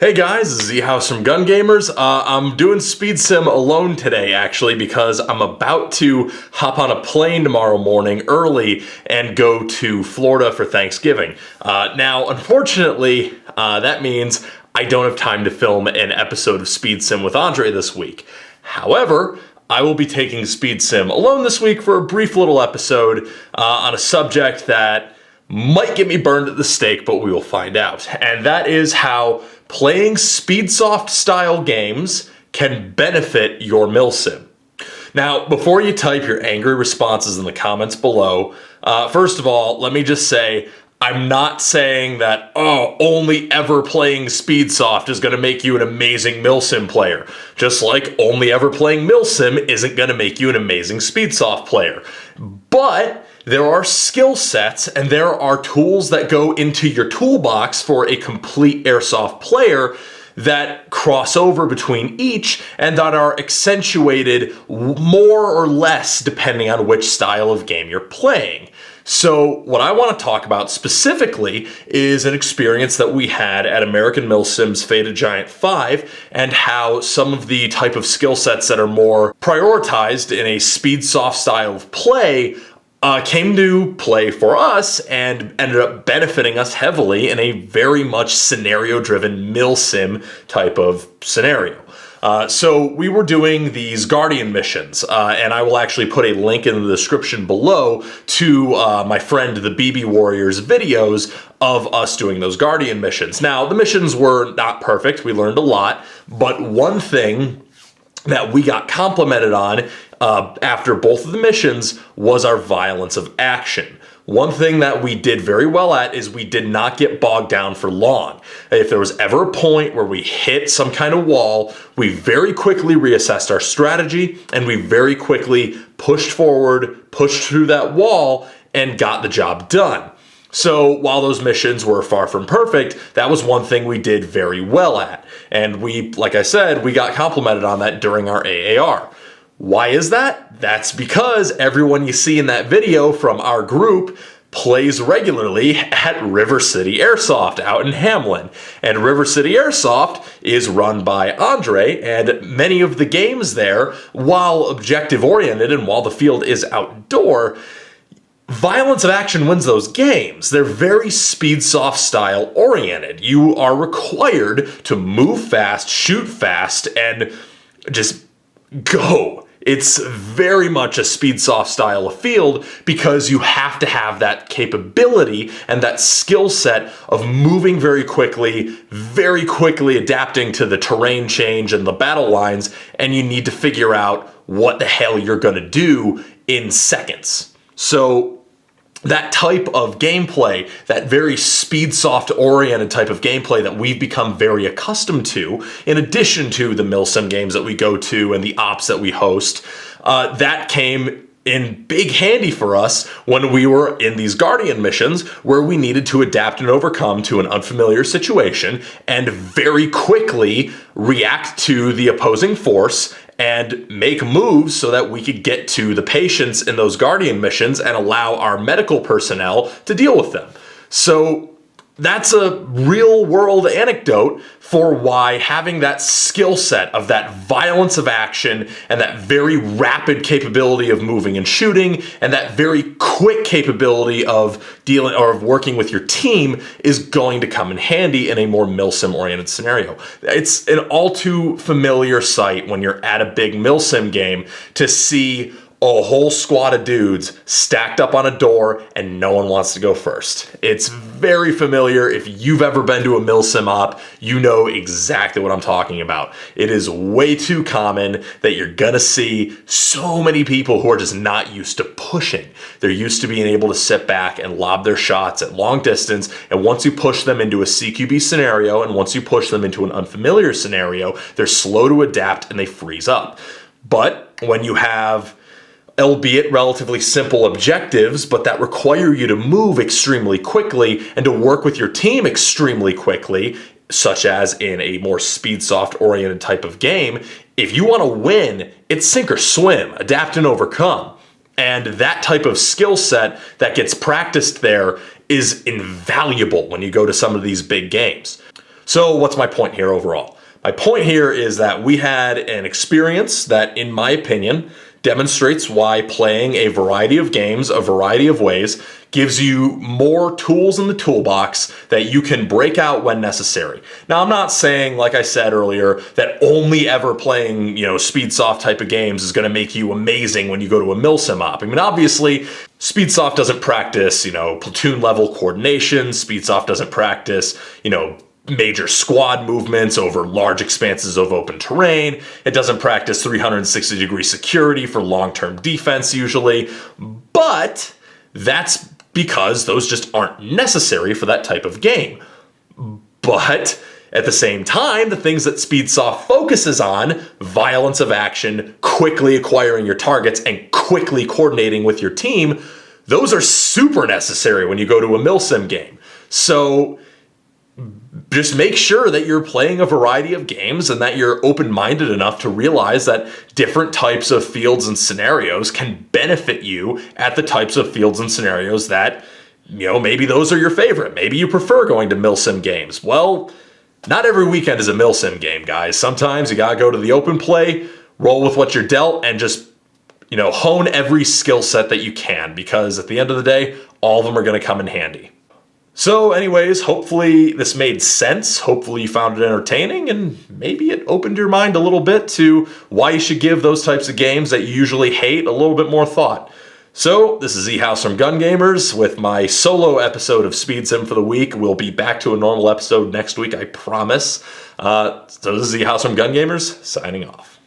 Hey guys, this is E-House from Gun Gamers. I'm doing SpeedSim alone today actually because I'm about to hop on a plane tomorrow morning early and go to Florida for Thanksgiving. Now, unfortunately, that means I don't have time to film an episode of SpeedSim with Andre this week. However, I will be taking SpeedSim alone this week for a brief little episode on a subject that might get me burned at the stake, but we will find out. And that is how playing Speedsoft style games can benefit your MilSim. Now, before you type your angry responses in the comments below, first of all, let me just say, I'm not saying that, only ever playing Speedsoft is going to make you an amazing MilSim player. Just like only ever playing MilSim isn't going to make you an amazing Speedsoft player. But there are skill sets and there are tools that go into your toolbox for a complete airsoft player that cross over between each and that are accentuated more or less depending on which style of game you're playing. So what I want to talk about specifically is an experience that we had at American MilSim's Faded Giant 5 and how some of the type of skill sets that are more prioritized in a Speedsoft style of play came to play for us and ended up benefiting us heavily in a very much scenario-driven MilSim type of scenario. So we were doing these Guardian missions, and I will actually put a link in the description below to my friend the BB Warrior's videos of us doing those Guardian missions. Now, the missions were not perfect, we learned a lot, but one thing that we got complimented on after both of the missions was our violence of action. One thing that we did very well at is we did not get bogged down for long. If there was ever a point where we hit some kind of wall, we very quickly reassessed our strategy and we very quickly pushed forward, pushed through that wall, and got the job done. So while those missions were far from perfect, that was one thing we did very well at. And we, like I said, we got complimented on that during our AAR. Why is that? That's because everyone you see in that video from our group plays regularly at River City Airsoft out in Hamlin. And River City Airsoft is run by Andre, and many of the games there, while objective oriented and while the field is outdoor, violence of action wins those games. They're very Speedsoft style oriented. You are required to move fast, shoot fast, and just go. It's very much a Speedsoft style of field because you have to have that capability and that skill set of moving very quickly adapting to the terrain change and the battle lines, and you need to figure out what the hell you're going to do in seconds. So that type of gameplay, that very Speedsoft oriented type of gameplay that we've become very accustomed to, in addition to the MilSim games that we go to and the ops that we host, that came in big handy for us when we were in these Guardian missions where we needed to adapt and overcome to an unfamiliar situation and very quickly react to the opposing force and make moves so that we could get to the patients in those Guardian missions and allow our medical personnel to deal with them. So that's a real world anecdote for why having that skill set of that violence of action and that very rapid capability of moving and shooting and that very quick capability of dealing or of working with your team is going to come in handy in a more MilSim oriented scenario. It's an all too familiar sight when you're at a big MilSim game to see a whole squad of dudes stacked up on a door and no one wants to go first. It's very familiar. If you've ever been to a MilSim op, you know exactly what I'm talking about. It is way too common that you're gonna see so many people who are just not used to pushing. They're used to being able to sit back and lob their shots at long distance, and once you push them into a CQB scenario and once you push them into an unfamiliar scenario, they're slow to adapt and they freeze up. But when you have albeit relatively simple objectives, but that require you to move extremely quickly and to work with your team extremely quickly, such as in a more Speedsoft oriented type of game, if you want to win, it's sink or swim, adapt and overcome. And that type of skill set that gets practiced there is invaluable when you go to some of these big games. So what's my point here overall? My point here is that we had an experience that, in my opinion, demonstrates why playing a variety of games, a variety of ways, gives you more tools in the toolbox that you can break out when necessary. Now, I'm not saying, like I said earlier, that only ever playing, Speedsoft type of games is going to make you amazing when you go to a MilSim op. I mean, obviously, Speedsoft doesn't practice, platoon level coordination. Speedsoft doesn't practice, major squad movements over large expanses of open terrain. It doesn't practice 360-degree security for long-term defense usually, but that's because those just aren't necessary for that type of game. But at the same time, the things that Speedsoft focuses on, violence of action, quickly acquiring your targets, and quickly coordinating with your team, those are super necessary when you go to a MilSim game. So just make sure that you're playing a variety of games and that you're open-minded enough to realize that different types of fields and scenarios can benefit you at the types of fields and scenarios that, maybe those are your favorite. Maybe you prefer going to MilSim games. Well, not every weekend is a MilSim game, guys. Sometimes you gotta go to the open play, roll with what you're dealt, and just, hone every skill set that you can, because at the end of the day, all of them are gonna come in handy. So anyways, hopefully this made sense. Hopefully you found it entertaining, and maybe it opened your mind a little bit to why you should give those types of games that you usually hate a little bit more thought. So this is eHouse from Gun Gamers with my solo episode of SpeedSim for the week. We'll be back to a normal episode next week, I promise. So this is eHouse from Gun Gamers, signing off.